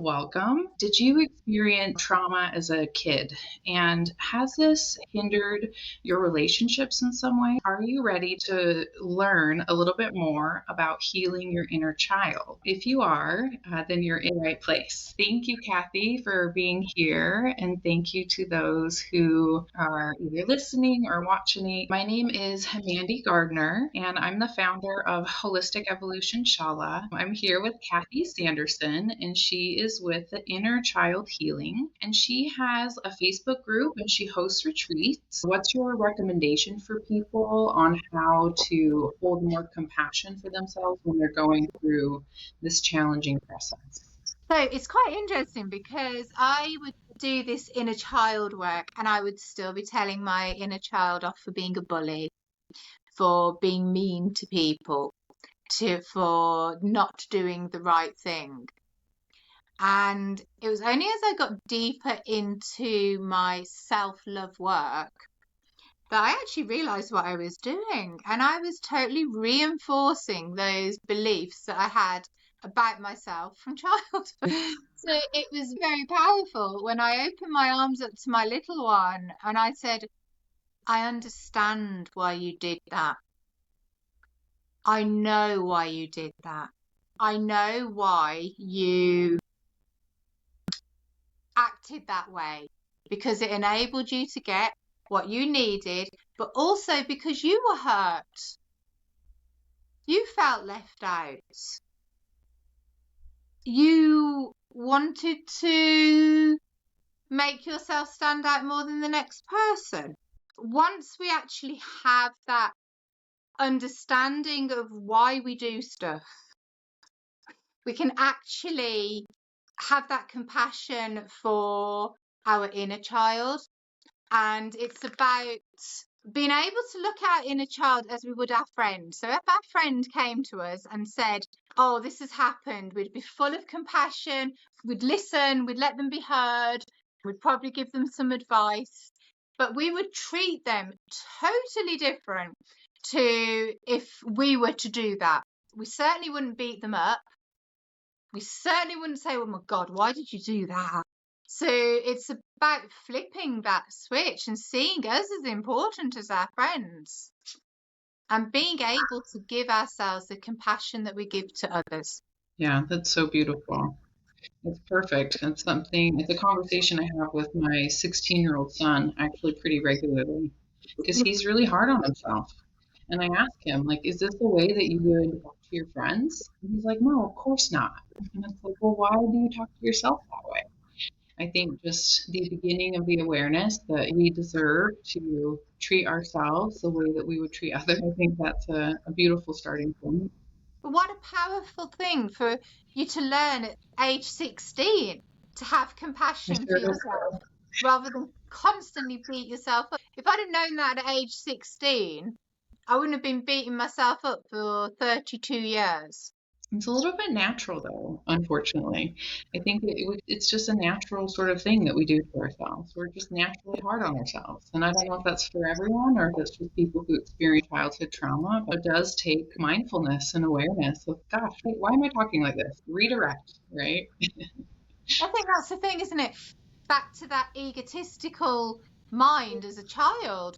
Welcome. Did you experience trauma as a kid? And has this hindered your relationships in some way? Are you ready to learn a little bit more about healing your inner child? If you are, then you're in the right place. Thank you, Kathy, for being here. And thank you to those who are either listening or watching. My name is Mandi Gardner, and I'm the founder of Holistic Evolution Shala. I'm here with Kathy Sanderson, and she is with the Inner Child Healing, and she has a Facebook group and she hosts retreats. What's your recommendation for people on how to hold more compassion for themselves when they're going through this challenging process? So it's quite interesting because I would do this inner child work and I would still be telling my inner child off for being a bully, for being mean to people, for not doing the right thing. And it was only as I got deeper into my self-love work that I actually realized what I was doing. And I was totally reinforcing those beliefs that I had about myself from childhood. So it was very powerful when I opened my arms up to my little one and I said, I understand why you did that. I know why you did that. I know why you acted that way, because it enabled you to get what you needed, but also because you were hurt. You felt left out. You wanted to make yourself stand out more than the next person. Once we actually have that understanding of why we do stuff, we can actually have that compassion for our inner child. And it's about being able to look at our inner child as we would our friend. So if our friend came to us and said, oh, this has happened, we'd be full of compassion, we'd listen, we'd let them be heard, we'd probably give them some advice, but we would treat them totally different to if we were to do that. We certainly wouldn't beat them up. We certainly wouldn't say, oh my God, why did you do that? So it's about flipping that switch and seeing us as important as our friends and being able to give ourselves the compassion that we give to others. Yeah, that's so beautiful. It's perfect. It's a conversation I have with my 16-year-old son actually pretty regularly because he's really hard on himself. And I ask him, like, is this the way that you would talk to your friends? And he's like, no, of course not. And it's like, well, why do you talk to yourself that way? I think just the beginning of the awareness that we deserve to treat ourselves the way that we would treat others, I think that's a beautiful starting point. But what a powerful thing for you to learn at age 16 to have compassion for yourself rather than constantly beat yourself up. If I'd have known that at age 16, I wouldn't have been beating myself up for 32 years. It's a little bit natural, though, unfortunately. I think it's just a natural sort of thing that we do to ourselves. We're just naturally hard on ourselves. And I don't know if that's for everyone or if it's just people who experience childhood trauma, but it does take mindfulness and awareness of, gosh, wait, why am I talking like this? Redirect, right? I think that's the thing, isn't it? Back to that egotistical mind as a child.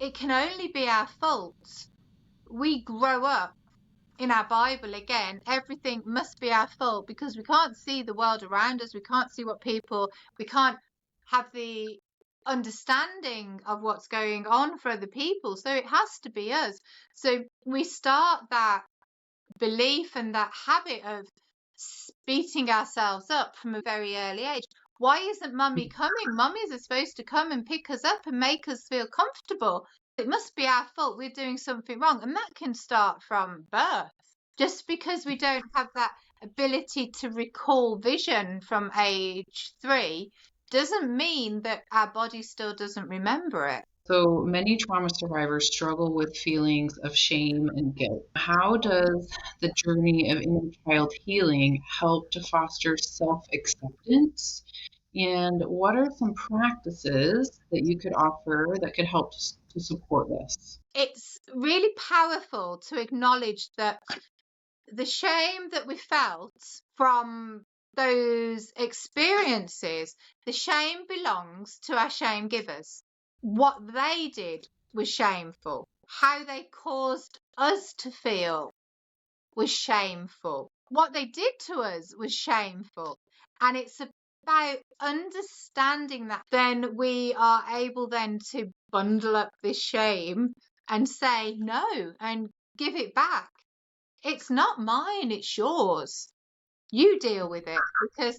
It can only be our fault. We grow up in our Bible again, everything must be our fault because we can't see the world around us. We can't see we can't have the understanding of what's going on for other people. So it has to be us. So we start that belief and that habit of beating ourselves up from a very early age. Why isn't mummy coming? Mummies are supposed to come and pick us up and make us feel comfortable. It must be our fault. We're doing something wrong. And that can start from birth. Just because we don't have that ability to recall vision from age 3 doesn't mean that our body still doesn't remember it. So many trauma survivors struggle with feelings of shame and guilt. How does the journey of inner child healing help to foster self-acceptance? And what are some practices that you could offer that could help to support this? It's really powerful to acknowledge that the shame that we felt from those experiences, the shame belongs to our shame givers. What they did was shameful. How they caused us to feel was shameful. What they did to us was shameful. And it's about understanding that. Then we are able then to bundle up this shame and say no and give it back. It's not mine, it's yours. You deal with it, because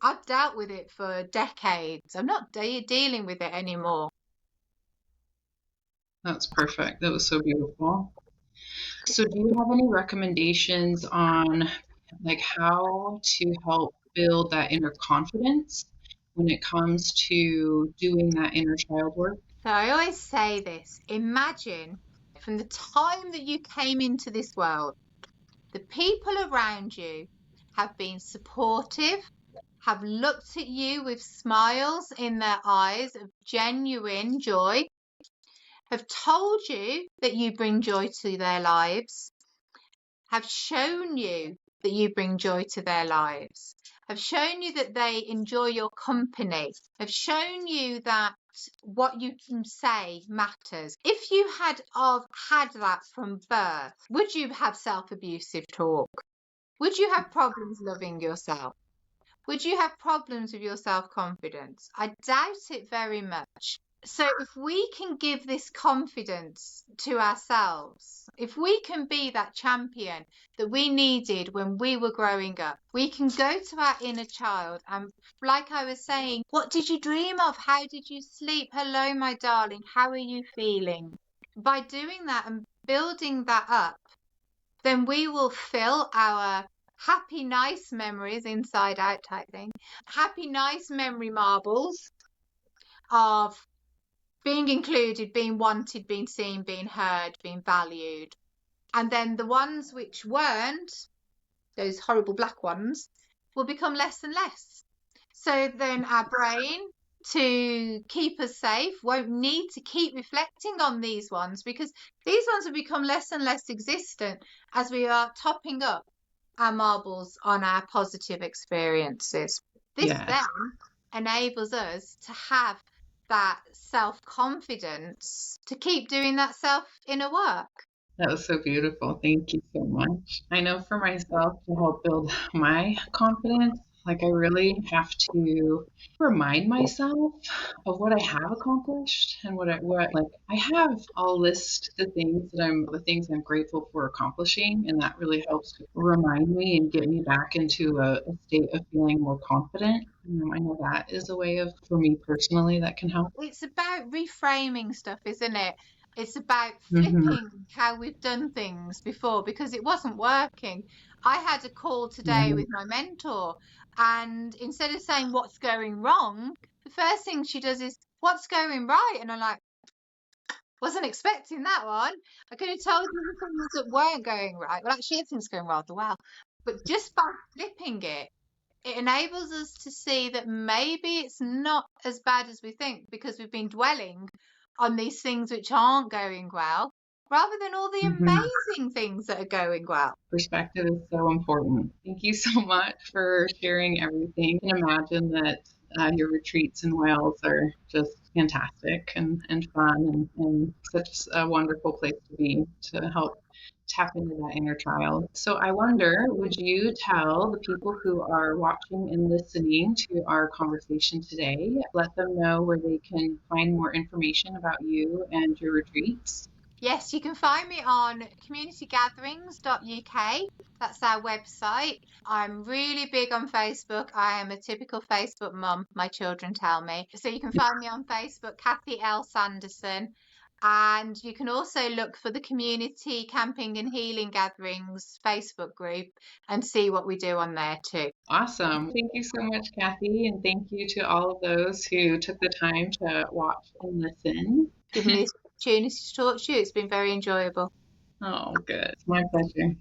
I've dealt with it for decades. I'm not dealing with it anymore. That's perfect. That was so beautiful. So do you have any recommendations on like how to help build that inner confidence when it comes to doing that inner child work? So I always say this: imagine from the time that you came into this world, the people around you have been supportive, have looked at you with smiles in their eyes of genuine joy, have told you that you bring joy to their lives, have shown you that you bring joy to their lives, have shown you that they enjoy your company, have shown you that what you can say matters. If you had that from birth, would you have self-abusive talk? Would you have problems loving yourself? Would you have problems with your self-confidence? I doubt it very much. So if we can give this confidence to ourselves, if we can be that champion that we needed when we were growing up, we can go to our inner child and, like I was saying, what did you dream of? How did you sleep? Hello, my darling. How are you feeling? By doing that and building that up, then we will fill our happy, nice memories, inside out type thing, happy, nice memory marbles of being included, being wanted, being seen, being heard, being valued. And then the ones which weren't, those horrible black ones, will become less and less. So then our brain, to keep us safe, won't need to keep reflecting on these ones, because these ones will become less and less existent as we are topping up our marbles on our positive experiences. This then enables us to have that self-confidence to keep doing that self-inner work. That was so beautiful. Thank you so much. I know for myself, to help build my confidence, like I really have to remind myself of what I have accomplished and what like I have. I'll list the things I'm grateful for accomplishing, and that really helps to remind me and get me back into a state of feeling more confident. I know that is a way of, for me personally, that can help. It's about reframing stuff, isn't it? It's about Mm-hmm. flipping how we've done things before, because it wasn't working. I had a call today Right. with my mentor, and instead of saying what's going wrong, the first thing she does is what's going right. And I'm like, wasn't expecting that one. I could have told you the things that weren't going right. Well, actually, everything's going rather well. But just by flipping it enables us to see that maybe it's not as bad as we think, because we've been dwelling on these things which aren't going well, rather than all the Mm-hmm. amazing things that are going well. Perspective is so important. Thank you so much for sharing everything. I can imagine that your retreats in Wales are just fantastic and fun and such a wonderful place to be to help tap into that inner child. So I wonder, would you tell the people who are watching and listening to our conversation today, let them know where they can find more information about you and your retreats? Yes, you can find me on communitygatherings.uk. That's our website. I'm really big on Facebook. I am a typical Facebook mum, my children tell me. So you can find me on Facebook, Kathy L. Sanderson. And you can also look for the Community Camping and Healing Gatherings Facebook group and see what we do on there too. Awesome. Thank you so much, Kathy, and thank you to all of those who took the time to watch and listen. Give me this opportunity to talk to you. It's been very enjoyable. Oh, good. It's my pleasure.